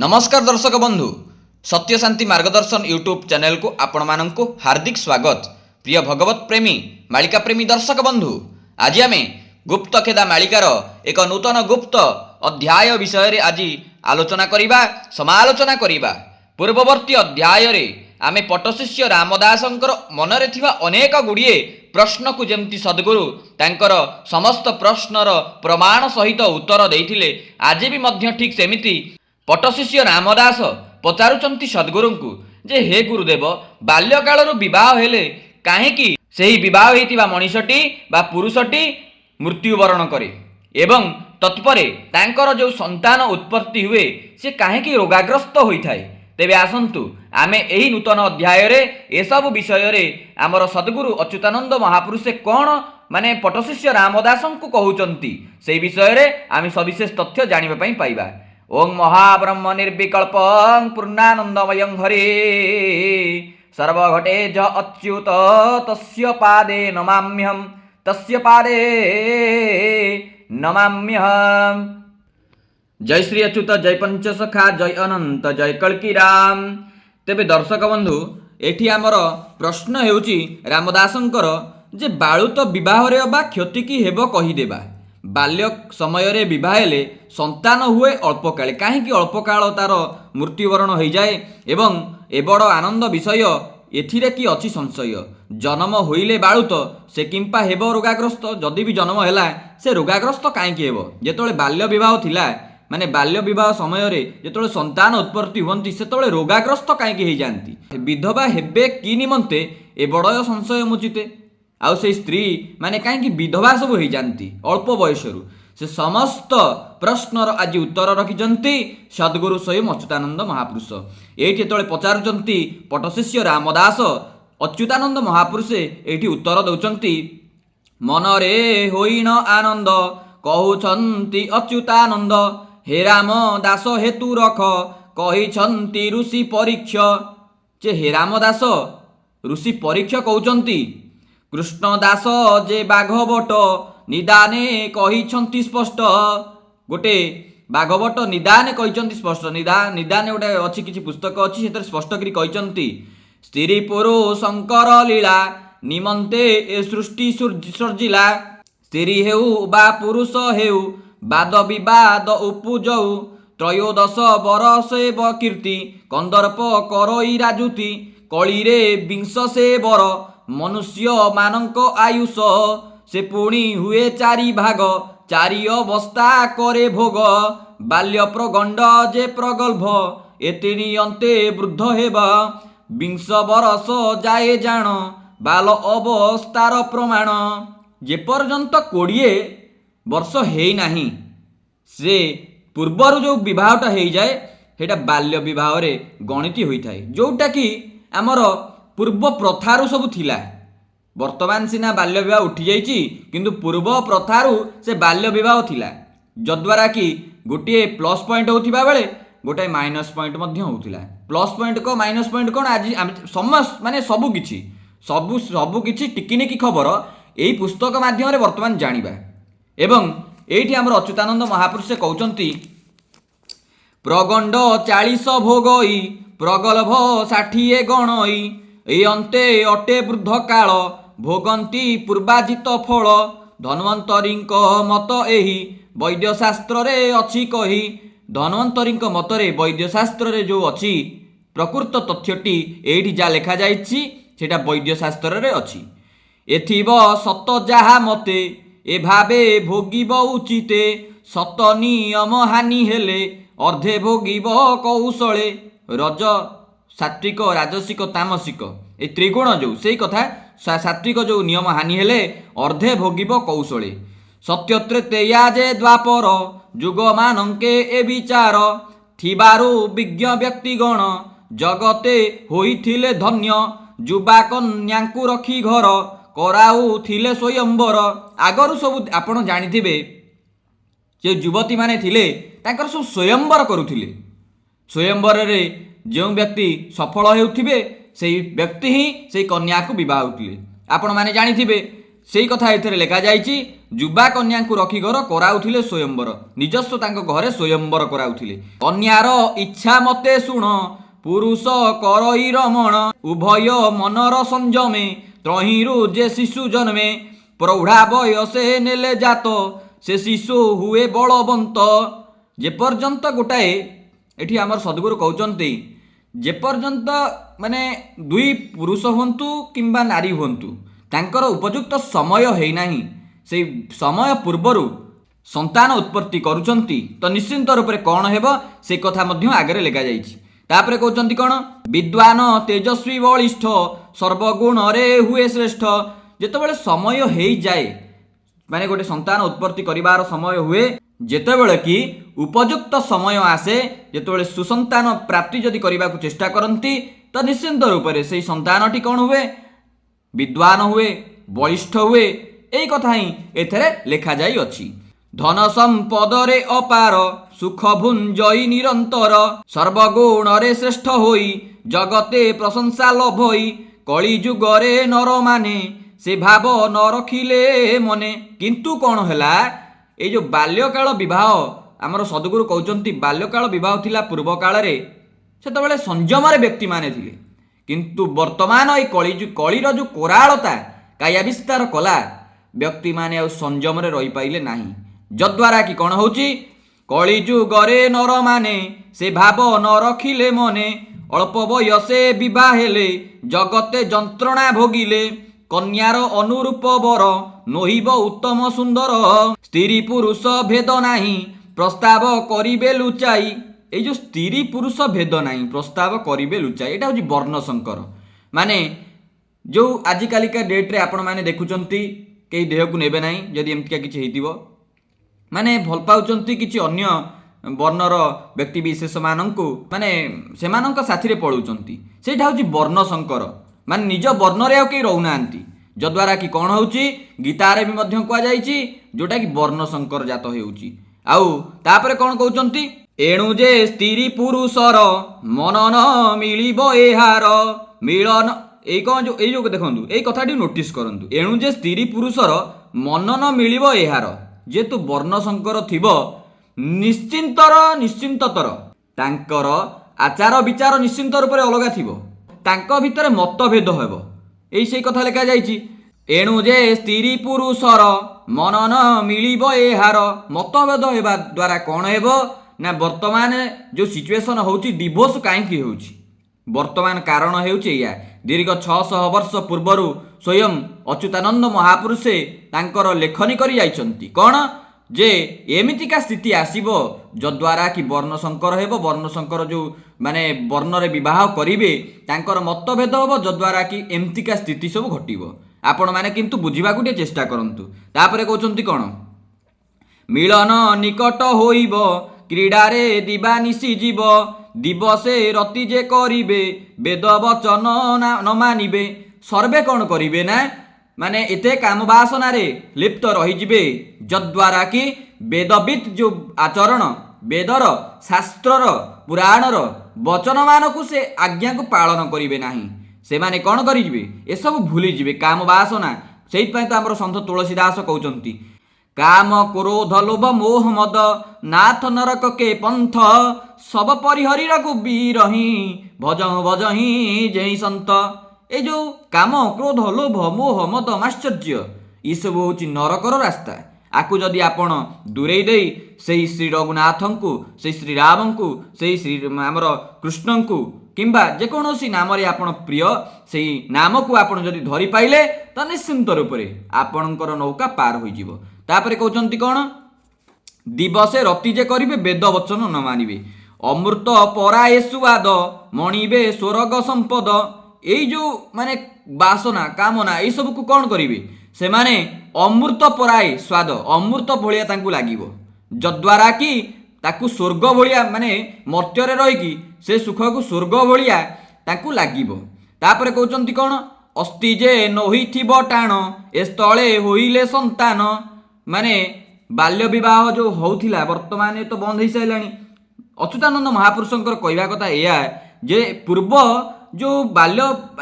नमस्कार दर्शक बंधु सत्य शांति मार्गदर्शन यूट्यूब चैनल को आपण मानंकु हार्दिक स्वागत। प्रिय भगवत प्रेमी मालिका प्रेमी दर्शक बंधु आज आम गुप्तखेदा मालिकार एक नूतन गुप्त अध्याय विषय आज आलोचना करिबा समालोचना करिबा। पूर्ववर्ती अध्याय रे आमे पट्टशिष्य रामदासंकर मनरे थिबा अनेक गुड़िए प्रश्न को जेमती सद्गुरु तांकर समस्त प्रश्नर प्रमाण सहित उत्तर देइथिले आज भी मध्य ठीक सेमिति पट्टशिष्य रामदास पचारुचंती सद्गुरु को जे हे गुरुदेव बाल्यकालरू विवाह हेले काहेकि सेही विवाह होइतिबा मनीषटी बा पुरुषटी मृत्युवरण करे एवं तत्परे तांकर जो संतान उत्पत्ति हुए से काहेकि रोगाग्रस्त होइथाय। तेबे आसंतु आमे एही नूतन अध्याय रे ए सब विषय रे आमर सद्गुरु अच्युतानंद महापुरुष कौन माने पट्टशिष्य रामदासं को कहउचंती सेही विषय रे आमे सविशेष तथ्य जानिबा पई पाइबा। ओं महाब्रह्म निर्विकल्पं पूर्णानंदमयं हरे सर्वघटे ज अच्युत तस्य पादे नमाम्यहम् तस्य पादे नमाम्यहम्। जय श्री अच्युत जय पंचसखा जय अनंत जय कल्की राम। तेबे दर्शक बंधु एठी आमर प्रश्न हेउची रामदासंकर जे बाळुत विवाह रे बा क्षति की हेबो कहि देबा। बाल्य समय रे विवाह हेले संतान हुए अल्प काले काहेकि अल्प काल तार मृत्युवरण हो जाए एवं ए बड़ आनंद विषय एथिरे कि अछि संशय। जन्म होइले बाळुत से किंपा हेबो रोगाग्रस्त जदि भी जन्म हैला से रोगाग्रस्त काहेकि हेबो। जेतोळे बाल्य विवाह थिला माने बाल्य विवाह समय रे जेतोळे संतान उत्पत्ति हुंती सेतोळे रोगाग्रस्त काहेकि हे जानती। विधवा हेबे कि निमंते ए बड़ संशय मुचिते आउ से स्त्री माने कहीं विधवा सब हो जाती अल्प बयसरू से समस्त प्रश्नर आज उत्तर रखिंट सद्गुरु स्वयं अच्युतानंद महापुरुष। ये पचारुंट पट्टशिष्य रामदास अच्युतानंद महापुरुष ये उत्तर दौरान मनरे होइन आनंद कहउछंती अच्युतानंद हे रामदास हेतु रख कहिछंती ऋषि परीक्ष जे हे रामदास ऋषि परीक्ष कहउछंती कृष्णदास जे बाघवट निदाने कहिछंती स्पष्ट गोटे बाघवट निदाने कहिछंती स्पष्ट निदाने गोटे अच्छी किसी पुस्तक अच्छी से स्पष्ट करी कहिछंती स्त्री पुरुषंकर लीला निमंते ए सृष्टि सर्जिला स्त्री हेउ बा पुरुष हेउ वाद विवाद उपुजौ त्रयोदश बरसे कीर्ति कंदर्प करई राजुति कली रे विंश से बर मनुष्य मानक आयुष से पुणी हुए चारि भाग चारि अवस्था करे भोग बाल्य प्रगंड जे प्रगल्भ एतिनी अंते वृद्ध हेबा विंश बरस जाए जान बाल अवस्थार प्रमाण जे पर्यंत 20 वर्ष हेई नाही से पूर्वर जो विवाहटा हो जाए सेटा बाल्य विवाह रे गणित होता है जोटा कि आमर पूर्व प्रथारू सब थिला। वर्तमान सिना बाल्य विवाह उठी जाइछि किंतु पूर्व प्रथारू से बाल्य विवाह थिला जद्वारा कि गोटे प्लस पॉइंट होथिबा बेले गोटे माइनस पॉइंट मध्य होथिला। प्लस पॉइंट को माइनस पॉइंट कोन आज समस्त माने सब किछि टिकिनिकी खबर एही पुस्तक माध्यम रे वर्तमान जानिबा। एवं एठी हमर अच्युतानंद महापुरुष कहउचंती प्रगंड 40 भोगई प्रगल्भ 60 गणई ए अंते अटे वृद्ध काल भोगंती पूर्वाजित फल धन्वंतरींक मत एही वैद्यशास्त्र रे अछि कही। धन्वंतरींक मत रे वैद्यशास्त्र रे जो अछि प्रकृत तथ्यटी एठी जा लेखा जाइछि सेटा वैद्यशास्त्र रे अछि। एथिब सत जाहा मते ए भावे भोगिब उचिते सत नियम हानि हेले अर्धे भोगिब कौशले रज सात्विक राजसिक तामसिक ए त्रिगुण जो से कथा सात्विक जो नियम हानि हेले अर्धे भोगिब कौशले सत्यत्रे तेया जे द्वापर जुग मानंके ए विचार थिबारु विज्ञ व्यक्तिगण जगते होइथिले धन्य जुबा कन्यांकु रखी घर कराऊ थिले स्वयंवर। आगरु सब आपण जानिथिबे जे युवती माने थिले तांकर सब स्वयंवर करुथिले। स्वयंवर रे जो व्यक्ति सफल हेउथिबे सेही व्यक्ति ही सेही कन्या को विवाह होउथिले। आपण माने जानिथिबे ସେଇ କଥା ଏଥିରେ ଲେଖାଯାଇଛି। ଯୁବା କନ୍ୟାଙ୍କୁ ରଖି ଘର କରାଉଥିଲେ ସ୍ୱୟମ୍ବର, ନିଜସ୍ୱ ତାଙ୍କ ଘରେ ସ୍ୱୟମ୍ବର କରାଉଥିଲେ। କନ୍ୟାର ଇଚ୍ଛା ମତେ ଶୁଣ, ପୁରୁଷ କରଇ ରମଣ, ଉଭୟ ମନର ସଂଯମେ, ତ୍ରହିଁରୁ ଯେ ଶିଶୁ ଜନ୍ମେ, ପ୍ରୌଢ଼ା ବୟସେ ନେଲେ ଜାତ, ସେ ଶିଶୁ ହୁଏ ବଳବନ୍ତ। ଯେପର୍ଯ୍ୟନ୍ତ ଗୋଟାଏ, ଏଠି ଆମର ସଦ୍ଗୁରୁ କହୁଛନ୍ତି, ଯେପର୍ଯ୍ୟନ୍ତ ମାନେ ଦୁଇ ପୁରୁଷ ହୁଅନ୍ତୁ କିମ୍ବା ନାରୀ ହୁଅନ୍ତୁ, ତାଙ୍କର ଉପଯୁକ୍ତ ସମୟ ହେଇନାହିଁ, ସେଇ ସମୟ ପୂର୍ବରୁ ସନ୍ତାନ ଉତ୍ପତ୍ତି କରୁଛନ୍ତି, ତ ନିଶ୍ଚିନ୍ତ ରୂପରେ କ'ଣ ହେବ ସେ କଥା ମଧ୍ୟ ଆଗରେ ଲେଖାଯାଇଛି। ତାପରେ କହୁଛନ୍ତି କ'ଣ, ବିଦ୍ୱାନ ତେଜସ୍ୱୀ ବଳିଷ୍ଠ, ସର୍ବଗୁଣରେ ହୁଏ ଶ୍ରେଷ୍ଠ। ଯେତେବେଳେ ସମୟ ହେଇଯାଏ, ମାନେ ଗୋଟେ ସନ୍ତାନ ଉତ୍ପତ୍ତି କରିବାର ସମୟ ହୁଏ, ଯେତେବେଳେ କି ଉପଯୁକ୍ତ ସମୟ ଆସେ, ଯେତେବେଳେ ସୁସନ୍ତାନ ପ୍ରାପ୍ତି ଯଦି କରିବାକୁ ଚେଷ୍ଟା କରନ୍ତି, ତ ନିଶ୍ଚିନ୍ତ ରୂପରେ ସେଇ ସନ୍ତାନଟି କ'ଣ ହୁଏ, ବିଦ୍ୱାନ ହୁଏ, ବଳିଷ୍ଠ ହୁଏ। ଏଇ କଥା ହିଁ ଏଥିରେ ଲେଖାଯାଇଅଛି। ଧନ ସମ୍ପଦରେ ଅପାର, ସୁଖ ଭୁଞ୍ଜଇ ନିରନ୍ତର, ସର୍ବଗୁଣରେ ଶ୍ରେଷ୍ଠ ହୋଇ, ଜଗତେ ପ୍ରଶଂସା ଲଭଇ, କଳି ଯୁଗରେ ନରମାନେ, ସେ ଭାବ ନ ରଖିଲେ ମନେ। କିନ୍ତୁ କ'ଣ ହେଲା, ଏଇ ଯେଉଁ ବାଲ୍ୟକାଳ ବିବାହ, ଆମର ସଦ୍ଗୁରୁ କହୁଛନ୍ତି ବାଲ୍ୟକାଳ ବିବାହ ଥିଲା ପୂର୍ବ କାଳରେ, ସେତେବେଳେ ସଂଯମରେ ବ୍ୟକ୍ତିମାନେ ଥିଲେ। କିନ୍ତୁ ବର୍ତ୍ତମାନ ଏଇ କଳିର ଯେଉଁ କୋରାଳତା କାୟା ବିସ୍ତାର କଲା, ବ୍ୟକ୍ତିମାନେ ଆଉ ସଂଯମରେ ରହିପାରିଲେ ନାହିଁ। ଯଦ୍ୱାରା କି କ'ଣ ହେଉଛି, କଳି ଯୁଗରେ ନରମାନେ, ସେ ଭାବ ନ ରଖିଲେ ମନେ, ଅଳ୍ପ ବୟସେ ବିବାହ ହେଲେ, ଜଗତେ ଯନ୍ତ୍ରଣା ଭୋଗିଲେ, କନ୍ୟାର ଅନୁରୂପ ବର, ନୋହିବ ଉତ୍ତମ ସୁନ୍ଦର, ସ୍ତ୍ରୀ ପୁରୁଷ ଭେଦ ନାହିଁ, ପ୍ରସ୍ତାବ କରିବେ ଲୁଚାଇ। ଏଇ ଯେଉଁ ସ୍ତ୍ରୀ ପୁରୁଷ ଭେଦ ନାହିଁ, ପ୍ରସ୍ତାବ କରିବେ ଲୁଚାଇ, ଏଇଟା ହେଉଛି ବର୍ଣ୍ଣ ସଂକର। ମାନେ ଯେଉଁ ଆଜିକାଲିକା ଡେଟ୍ରେ ଆପଣମାନେ ଦେଖୁଛନ୍ତି, କେହି ଦେହକୁ ନେବେ ନାହିଁ ଯଦି ଏମିତିକା କିଛି ହେଇଥିବ, ମାନେ ଭଲ ପାଉଛନ୍ତି କିଛି ଅନ୍ୟ ବର୍ଣ୍ଣର ବ୍ୟକ୍ତି ବିଶେଷମାନଙ୍କୁ, ମାନେ ସେମାନଙ୍କ ସାଥିରେ ପଳାଉଛନ୍ତି। ସେଇଟା ହେଉଛି ବର୍ଣ୍ଣ ସଂକର, ମାନେ ନିଜ ବର୍ଣ୍ଣରେ ଆଉ କେହି ରହୁନାହାନ୍ତି। ଯଦ୍ୱାରା କି କ'ଣ ହେଉଛି, ଗୀତାରେ ବି ମଧ୍ୟ କୁହାଯାଇଛି, ଯେଉଁଟାକି ବର୍ଣ୍ଣ ସଂକର ଜାତ ହେଉଛି। ଆଉ ତାପରେ କ'ଣ କହୁଛନ୍ତି, ଏଣୁ ଯେ ସ୍ତ୍ରୀ ପୁରୁଷର ମନନ ମିଳିବ ଏହାର ମିଳନ। ଏଇ କ'ଣ ଏଇ ଯେଉଁ ଦେଖନ୍ତୁ, ଏଇ କଥାଟି ନୋଟିସ୍ କରନ୍ତୁ, ଏଣୁ ଯେ ସ୍ତ୍ରୀ ପୁରୁଷର ମନନ ମିଳିବ ଏହାର। ଯେହେତୁ ବର୍ଣ୍ଣ ସଂକର ଥିବ, ନିଶ୍ଚିନ୍ତତର ତାଙ୍କର ଆଚାର ବିଚାର ନିଶ୍ଚିନ୍ତ ରୂପରେ ଅଲଗା ଥିବ, ତାଙ୍କ ଭିତରେ ମତଭେଦ ହେବ। ଏଇ ସେଇ କଥା ଲେଖାଯାଇଛି। ଏଣୁ ଯେ ସ୍ତ୍ରୀ ପୁରୁଷର ମନନ ମିଳିବ ଏହାର, ମତଭେଦ ହେବା ଦ୍ୱାରା କ'ଣ ହେବ ନା, ବର୍ତ୍ତମାନ ଯେଉଁ ସିଚୁଏସନ୍ ହେଉଛି, ଡିଭୋର୍ସ କାହିଁକି ହେଉଛି, ବର୍ତ୍ତମାନ କାରଣ ହେଉଛି ଏଇଆ। ଦୀର୍ଘ 600 ବର୍ଷ ପୂର୍ବରୁ ସ୍ୱୟଂ ଅଚ୍ୟୁତାନନ୍ଦ ମହାପୁରୁଷେ ତାଙ୍କର ଲେଖନୀ କରି ଯାଇଛନ୍ତି କ'ଣ, ଯେ ଏମିତିକା ସ୍ଥିତି ଆସିବ ଯଦ୍ୱାରା କି ବର୍ଣ୍ଣ ସଂକର ହେବ। ବର୍ଣ୍ଣ ସଂକର ଯେଉଁ ମାନେ ବର୍ଣ୍ଣରେ ବିବାହ କରିବେ, ତାଙ୍କର ମତଭେଦ ହେବ, ଯଦ୍ୱାରା କି ଏମିତିକା ସ୍ଥିତି ସବୁ ଘଟିବ। ଆପଣମାନେ କିନ୍ତୁ ବୁଝିବାକୁ ଟିକେ ଚେଷ୍ଟା କରନ୍ତୁ। ତାପରେ କହୁଛନ୍ତି କ'ଣ, ମିଳନ ନିକଟ ହୋଇବ, କ୍ରୀଡ଼ାରେ ଦିବାନିଶି ଯିବ, ଦିବସେ ରତି ଯେ କରିବେ, ବେଦ ବଚନ ନ ମାନିବେ। ସର୍ବେ କ'ଣ କରିବେ ନା, ମାନେ ଏତେ କାମ ବାସନାରେ ଲିପ୍ତ ରହିଯିବେ, ଯଦ୍ୱାରା କି ବେଦବିତ୍ ଯେଉଁ ଆଚରଣ, ବେଦର, ଶାସ୍ତ୍ରର, ପୁରାଣର ବଚନମାନଙ୍କୁ ସେ ଆଜ୍ଞାକୁ ପାଳନ କରିବେ ନାହିଁ। ସେମାନେ କ'ଣ କରିଯିବେ, ଏସବୁ ଭୁଲିଯିବେ, କାମ ବାସନା। ସେଇଥିପାଇଁ ତ ଆମର ସନ୍ଥ ତୁଳସୀ ଦାସ କହୁଛନ୍ତି, କାମ କ୍ରୋଧ ଲୋଭ ମୋହ ମଦ, ନାଥ ନରକ କେ ପନ୍ଥ, ସବ ପରିହରିବାକୁ ବିରହି, ଭଜହିଁ ଯେହି ସନ୍ଥ। এই ଯେଉଁ କାମ କ୍ରୋଧ ଲୋଭ ମୋହ ମଦ ମାଶ୍ଚର୍ଯ୍ୟ, ଏସବୁ ହେଉଛି ନରକର ରାସ୍ତା। ଆକୁ ଯଦି ଆପଣ ଦୂରେଇ ଦେଇ ସେଇ ଶ୍ରୀ ରଘୁନାଥଙ୍କୁ, ସେଇ ଶ୍ରୀରାମଙ୍କୁ, ସେଇ ଆମର କୃଷ୍ଣଙ୍କୁ କିମ୍ବା ଯେକୌଣସି ନାମରେ ଆପଣ ପ୍ରିୟ, ସେଇ ନାମକୁ ଆପଣ ଯଦି ଧରିପାଇଲେ, ତ ନିଶ୍ଚିନ୍ତ ରୂପରେ ଆପଣଙ୍କର ନୌକା ପାର ହୋଇଯିବ। ତାପରେ କହୁଛନ୍ତି କ'ଣ, ଦିବସେ ରତି ଯେ କରିବେ, ବେଦ ବଚନ ନ ମାନିବେ, ଅମୃତ ପରାଏ ସୁଆଦ, ମଣିବେ ସ୍ୱର୍ଗ ସମ୍ପଦ। ଏଇ ଯେଉଁ ମାନେ ବାସନା କାମନା, ଏଇସବୁକୁ କ'ଣ କରିବେ, ସେମାନେ ଅମୃତ ପରାଏ ସ୍ୱାଦ, ଅମୃତ ଭଳିଆ ତାଙ୍କୁ ଲାଗିବ, ଯଦ୍ୱାରା କି ତାକୁ ସ୍ୱର୍ଗ ଭଳିଆ, ମାନେ ମର୍ତ୍ତ୍ୟରେ ରହିକି ସେ ସୁଖକୁ ସ୍ୱର୍ଗ ଭଳିଆ ତାଙ୍କୁ ଲାଗିବ। ତାପରେ କହୁଛନ୍ତି କ'ଣ, ଅସ୍ତି ଯେ ନୋହିଥିବ ଟାଣ, ଏ ସ୍ଥଳେ ହୋଇଲେ ସନ୍ତାନ। ମାନେ ବାଲ୍ୟ ବିବାହ ଯେଉଁ ହେଉଥିଲା, ବର୍ତ୍ତମାନ ତ ବନ୍ଦ ହେଇସାରିଲାଣି। ଅଚ୍ୟୁତାନନ୍ଦ ମହାପୁରୁଷଙ୍କର କହିବା କଥା ଏଇଆ ଯେ ପୂର୍ବ ଯେଉଁ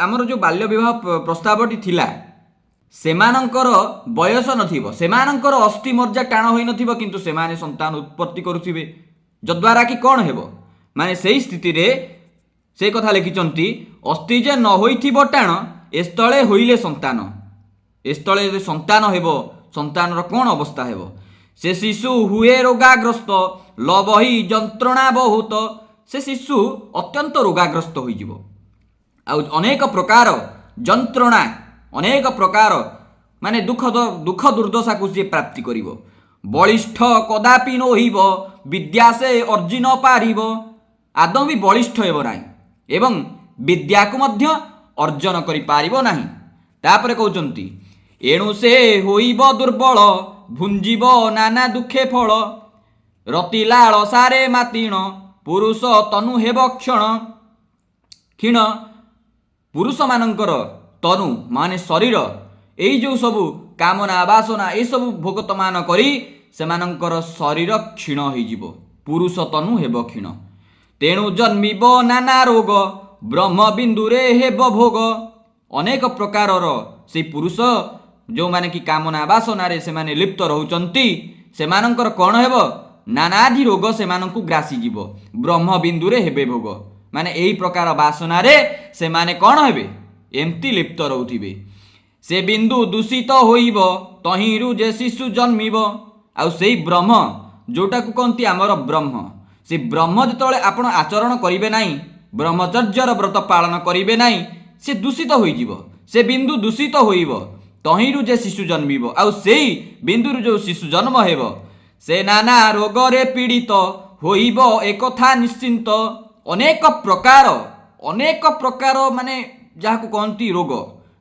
ଆମର ଯେଉଁ ବାଲ୍ୟ ବିବାହ ପ୍ରସ୍ତାବଟି ଥିଲା, ସେମାନଙ୍କର ବୟସ ନଥିବ, ସେମାନଙ୍କର ଅସ୍ଥି ମଜ୍ଜା ଟାଣ ହୋଇନଥିବ, କିନ୍ତୁ ସେମାନେ ସନ୍ତାନ ଉତ୍ପତ୍ତି କରୁଥିବେ, ଯଦ୍ୱାରା କି କ'ଣ ହେବ, ମାନେ ସେଇ ସ୍ଥିତିରେ ସେ କଥା ଲେଖିଛନ୍ତି, ଅସ୍ଥି ଯେ ନ ହୋଇଥିବ ଟାଣ ଏସ୍ଥଳେ ହୋଇଲେ ସନ୍ତାନ। ଏସ୍ଥଳେ ଯଦି ସନ୍ତାନ ହେବ, ସନ୍ତାନର କ'ଣ ଅବସ୍ଥା ହେବ? ସେ ଶିଶୁ ହୁଏ ରୋଗାଗ୍ରସ୍ତ, ଲବହି ଯନ୍ତ୍ରଣା ବହୁତ। ସେ ଶିଶୁ ଅତ୍ୟନ୍ତ ରୋଗାଗ୍ରସ୍ତ ହୋଇଯିବ, ଆଉ ଅନେକ ପ୍ରକାର ଯନ୍ତ୍ରଣା, ଅନେକ ପ୍ରକାର ମାନେ ଦୁଃଖ ଦୁର୍ଦ୍ଦଶାକୁ ସିଏ ପ୍ରାପ୍ତି କରିବ। ବଳିଷ୍ଠ କଦାପି ନୋହିବ, ବିଦ୍ୟା ସେ ଅର୍ଜି ନ ପାରିବ। ଆଦୌ ବି ବଳିଷ୍ଠ ହେବ ନାହିଁ ଏବଂ ବିଦ୍ୟାକୁ ମଧ୍ୟ ଅର୍ଜନ କରିପାରିବ ନାହିଁ। ତାପରେ କହୁଛନ୍ତି, ଏଣୁ ସେ ହୋଇବ ଦୁର୍ବଳ, ଭୁଞ୍ଜିବ ନାନା ଦୁଃଖେ ଫଳ। ରତିଲାଳ ସାରେ ମାତିଣ, ପୁରୁଷ ତନୁ ହେବ କ୍ଷଣ। କ୍ଷୀଣ ପୁରୁଷମାନଙ୍କର ତନୁ ମାନେ ଶରୀର, ଏଇ ଯେଉଁ ସବୁ କାମନା ବାସନା ଏସବୁ ଭୋଗତମାନ କରି ସେମାନଙ୍କର ଶରୀର କ୍ଷୀଣ ହୋଇଯିବ, ପୁରୁଷ ତନୁ ହେବ କ୍ଷୀଣ। ତେଣୁ ଜନ୍ମିବ ନାନା ରୋଗ, ବ୍ରହ୍ମବିନ୍ଦୁରେ ହେବ ଭୋଗ। ଅନେକ ପ୍ରକାରର ସେଇ ପୁରୁଷ ଯେଉଁମାନେ କି କାମନା ବାସନାରେ ସେମାନେ ଲିପ୍ତ ରହୁଛନ୍ତି, ସେମାନଙ୍କର କ'ଣ ହେବ? ନାନାଦି ରୋଗ ସେମାନଙ୍କୁ ଗ୍ରାସିଯିବ, ବ୍ରହ୍ମବିନ୍ଦୁରେ ହେବେ ଭୋଗ। ମାନେ ଏହି ପ୍ରକାର ବାସନାରେ ସେମାନେ କ'ଣ ହେବେ? ଏମିତି ଲିପ୍ତ ରହୁଥିବେ। ସେ ବିନ୍ଦୁ ଦୂଷିତ ହୋଇବ, ତହିଁରୁ ଯେ ଶିଶୁ ଜନ୍ମିବ। ଆଉ ସେଇ ବ୍ରହ୍ମ ଯେଉଁଟାକୁ କହନ୍ତି ଆମର ବ୍ରହ୍ମ, ସେ ବ୍ରହ୍ମ ଯେତେବେଳେ ଆପଣ ଆଚରଣ କରିବେ ନାହିଁ, ବ୍ରହ୍ମଚର୍ଯ୍ୟର ବ୍ରତ ପାଳନ କରିବେ ନାହିଁ, ସେ ଦୂଷିତ ହୋଇଯିବ, ସେ ବିନ୍ଦୁ ଦୂଷିତ ହୋଇବ, ତହିଁରୁ ଯେ ଶିଶୁ ଜନ୍ମିବ। ଆଉ ସେଇ ବିନ୍ଦୁରୁ ଯେଉଁ ଶିଶୁ ଜନ୍ମ ହେବ, ସେ ନାନା ରୋଗରେ ପୀଡ଼ିତ ହୋଇବ, ଏକଥା ନିଶ୍ଚିନ୍ତ। ଅନେକ ପ୍ରକାର ମାନେ ଯାହାକୁ କହନ୍ତି ରୋଗ,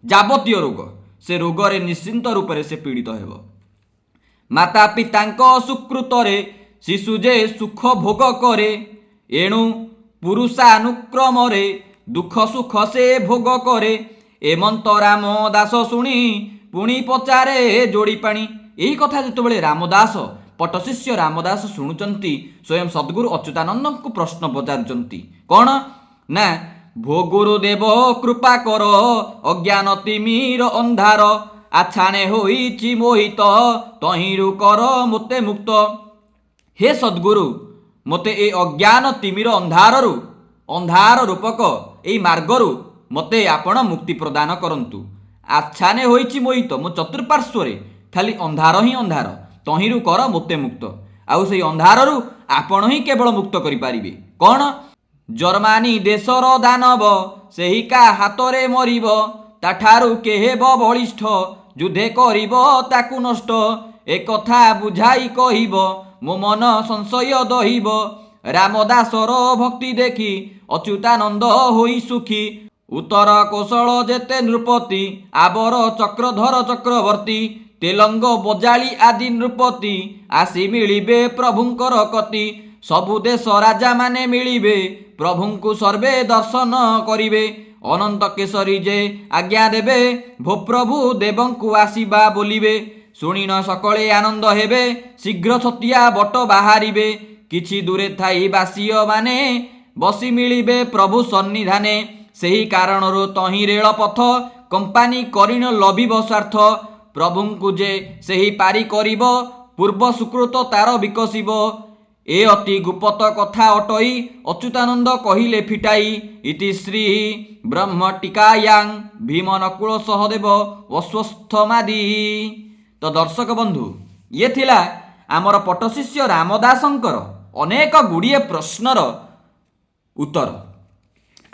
ଯାବତୀୟ ରୋଗ, ସେ ରୋଗରେ ନିଶ୍ଚିନ୍ତ ରୂପରେ ସେ ପୀଡ଼ିତ ହେବ। ମାତା ପିତାଙ୍କ ସୁକୃତରେ ଶିଶୁ ଯେ ସୁଖ ଭୋଗ କରେ, ଏଣୁ ପୁରୁଷାନୁକ୍ରମରେ ଦୁଃଖ ସୁଖ ସେ ଭୋଗ କରେ। ଏମନ୍ତ ରାମ ଦାସ ଶୁଣି ପୁଣି ପଚାରେ ଯୋଡ଼ି ପାଣି। ଏହି କଥା ଯେତେବେଳେ ରାମଦାସ, ପଟ୍ଟଶିଷ୍ୟ ରାମଦାସ ଶୁଣୁଛନ୍ତି, ସ୍ୱୟଂ ସଦ୍ଗୁରୁ ଅଚ୍ୟୁତାନନ୍ଦଙ୍କୁ ପ୍ରଶ୍ନ ପଚାରୁଛନ୍ତି, କ'ଣ ନା, ଭୋଗୁରୁଦେବ କୃପା କର, ଅଜ୍ଞାନ ତିମିର ଅନ୍ଧାର, ଆଛାନେ ହୋଇଛି ମୋହିତ, ତହିଁରୁ କର ମୋତେ ମୁକ୍ତ। ହେ ସଦ୍ଗୁରୁ, ମୋତେ ଏ ଅଜ୍ଞାନ ତିମିର ଅନ୍ଧାର ରୂପକ ଏଇ ମାର୍ଗରୁ ମୋତେ ଆପଣ ମୁକ୍ତି ପ୍ରଦାନ କରନ୍ତୁ। ଆଚ୍ଛାନେ ହୋଇଛି ମୋହିତ, ମୋ ଚତୁଃପାର୍ଶ୍ୱରେ ଖାଲି ଅନ୍ଧାର ହିଁ ଅନ୍ଧାର, ତହିଁରୁ କର ମୋତେ ମୁକ୍ତ। ଆଉ ସେଇ ଅନ୍ଧାରରୁ ଆପଣ ହିଁ କେବଳ ମୁକ୍ତ କରିପାରିବେ। କ'ଣ? ଜର୍ମାନୀ ଦେଶର ଦାନବ, ସେହି କା ହାତରେ ମରିବ, ତାଠାରୁ କେହେବ ବଳିଷ୍ଠ, ଯୁଦ୍ଧେ କରିବ ତାକୁ ନଷ୍ଟ। ଏକଥା ବୁଝାଇ କହିବ, ମୋ ମନ ସଂଶୟ ଦହିବ। ରାମଦାସର ଭକ୍ତି ଦେଖି ଅଚ୍ୟୁତାନନ୍ଦ ହୋଇ ସୁଖୀ, ଉତ୍ତର କୌଶଳ ଯେତେ ନୃପତି, ଆବର ଚକ୍ରଧର ଚକ୍ରବର୍ତ୍ତୀ, ତେଲଙ୍ଗ ବଜାଳି ଆଦି ନୃପତି, ଆସି ମିଳିବେ ପ୍ରଭୁଙ୍କର କତି। ସବୁ ଦେଶ ରାଜାମାନେ ମିଳିବେ, ପ୍ରଭୁଙ୍କୁ ସର୍ବେ ଦର୍ଶନ କରିବେ। ଅନନ୍ତ କେଶରୀ ଯେ ଆଜ୍ଞା ଦେବେ, ଭୋ ପ୍ରଭୁ ଦେବଙ୍କୁ ଆସିବା ବୋଲିବେ। ଶୁଣି ନ ସକଳେ ଆନନ୍ଦ ହେବେ, ଶୀଘ୍ର ଛତିଆ ବଟ ବାହାରିବେ। କିଛି ଦୂରେ ଥାଇ ବାସିୟ ମାନେ, ବସି ମିଳିବେ ପ୍ରଭୁ ସନ୍ନିଧାନେ। ସେହି କାରଣରୁ ତହିଁ ରେଳପଥ, କମ୍ପାନୀ କରିଣ ଲଭିବ ସ୍ୱାର୍ଥ। ପ୍ରଭୁଙ୍କୁ ଯେ ସେହି ପାରି କରିବ, ପୂର୍ବ ସୁକୃତ ତାର ବିକଶିବ। ଏ ଅତି ଗୁପତ କଥା ଅଟଇ, ଅଚ୍ୟୁତାନନ୍ଦ କହିଲେ ଫିଟାଇ। ଇତି ଶ୍ରୀ ବ୍ରହ୍ମ ଟିକାୟାଂ ଭୀମ ନକୁଳ ସହଦେବ ଅଶ୍ୱତ୍ଥମାଦି। ତ ଦର୍ଶକ ବନ୍ଧୁ, ଇଏ ଥିଲା ଆମର ପଟ୍ଟଶିଷ୍ୟ ରାମଦାସଙ୍କର ଅନେକ ଗୁଡ଼ିଏ ପ୍ରଶ୍ନର ଉତ୍ତର।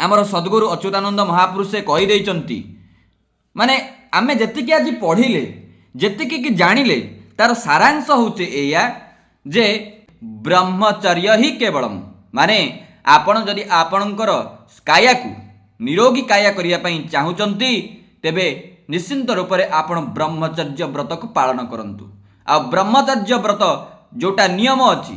ଆମର ସଦ୍ଗୁରୁ ଅଚ୍ୟୁତାନନ୍ଦ ମହାପୁରୁଷ କହିଦେଇଛନ୍ତି, ମାନେ ଆମେ ଯେତିକି ଆଜି ପଢ଼ିଲେ, ଯେତିକି କି ଜାଣିଲେ, ତାର ସାରାଂଶ ହେଉଛି ଏଇଆ ଯେ ବ୍ରହ୍ମଚର୍ଯ୍ୟ ହିଁ କେବଳମ୍। ମାନେ ଆପଣ ଯଦି ଆପଣଙ୍କର କାୟାକୁ ନିରୋଗୀ କାୟା କରିବା ପାଇଁ ଚାହୁଁଛନ୍ତି, ତେବେ ନିଶ୍ଚିନ୍ତ ରୂପରେ ଆପଣ ବ୍ରହ୍ମଚର୍ଯ୍ୟ ବ୍ରତକୁ ପାଳନ କରନ୍ତୁ। ଆଉ ବ୍ରହ୍ମଚର୍ଯ୍ୟ ବ୍ରତ ଯେଉଁଟା ନିୟମ ଅଛି,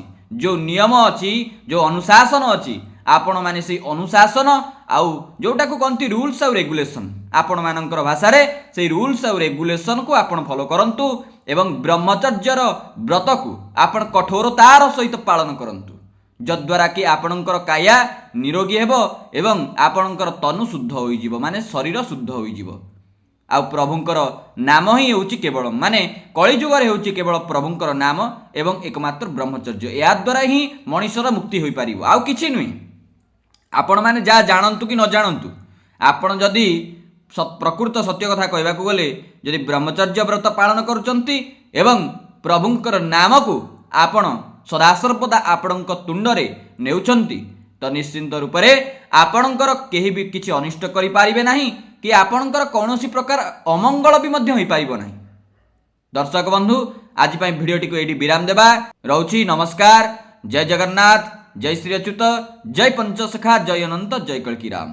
ଯେଉଁ ଅନୁଶାସନ ଅଛି, ଆପଣମାନେ ସେଇ ଅନୁଶାସନ ଆଉ ଯେଉଁଟାକୁ କହନ୍ତି ରୁଲ୍ସ ଆଉ ରେଗୁଲେସନ୍, ଆପଣମାନଙ୍କର ଭାଷାରେ ସେଇ ରୁଲ୍ସ ଆଉ ରେଗୁଲେସନ୍କୁ ଆପଣ ଫଲୋ କରନ୍ତୁ ଏବଂ ବ୍ରହ୍ମଚର୍ଯ୍ୟର ବ୍ରତକୁ ଆପଣ କଠୋରତାର ସହିତ ପାଳନ କରନ୍ତୁ, ଯଦ୍ୱାରା କି ଆପଣଙ୍କର କାୟା ନିରୋଗୀ ହେବ ଏବଂ ଆପଣଙ୍କର ତନୁ ଶୁଦ୍ଧ ହୋଇଯିବ, ମାନେ ଶରୀର ଶୁଦ୍ଧ ହୋଇଯିବ। ଆଉ ପ୍ରଭୁଙ୍କର ନାମ ହିଁ ହେଉଛି କେବଳ, ମାନେ କଳିଯୁଗରେ ହେଉଛି କେବଳ ପ୍ରଭୁଙ୍କର ନାମ ଏବଂ ଏକମାତ୍ର ବ୍ରହ୍ମଚର୍ଯ୍ୟ। ଏହା ଦ୍ୱାରା ହିଁ ମଣିଷର ମୁକ୍ତି ହୋଇପାରିବ, ଆଉ କିଛି ନୁହେଁ। ଆପଣମାନେ ଯାହା ଜାଣନ୍ତୁ କି ନ ଜାଣନ୍ତୁ, ଆପଣ ଯଦି ପ୍ରକୃତ ସତ୍ୟ କଥା କହିବାକୁ ଗଲେ ଯଦି ବ୍ରହ୍ମଚର୍ଯ୍ୟ ବ୍ରତ ପାଳନ କରୁଛନ୍ତି ଏବଂ ପ୍ରଭୁଙ୍କର ନାମକୁ ଆପଣ ସଦାସର୍ବଦା ଆପଣଙ୍କ ତୁଣ୍ଡରେ ନେଉଛନ୍ତି, ତ ନିଶ୍ଚିନ୍ତ ରୂପରେ ଆପଣଙ୍କର କେହି ବି କିଛି ଅନିଷ୍ଟ କରିପାରିବେ ନାହିଁ କି ଆପଣଙ୍କର କୌଣସି ପ୍ରକାର ଅମଙ୍ଗଳ ବି ମଧ୍ୟ ହୋଇପାରିବ ନାହିଁ। ଦର୍ଶକ ବନ୍ଧୁ, ଆଜି ପାଇଁ ଭିଡ଼ିଓଟିକୁ ଏଇଠି ବିରାମ ଦେବା। ରହୁଛି, ନମସ୍କାର। ଜୟ ଜଗନ୍ନାଥ, ଜୟ ଶ୍ରୀ ଅଚ୍ୟୁତ, ଜୟ ପଞ୍ଚସଖା, ଜୟ ଅନନ୍ତ, ଜୟ କଳ୍କୀ ରାମ।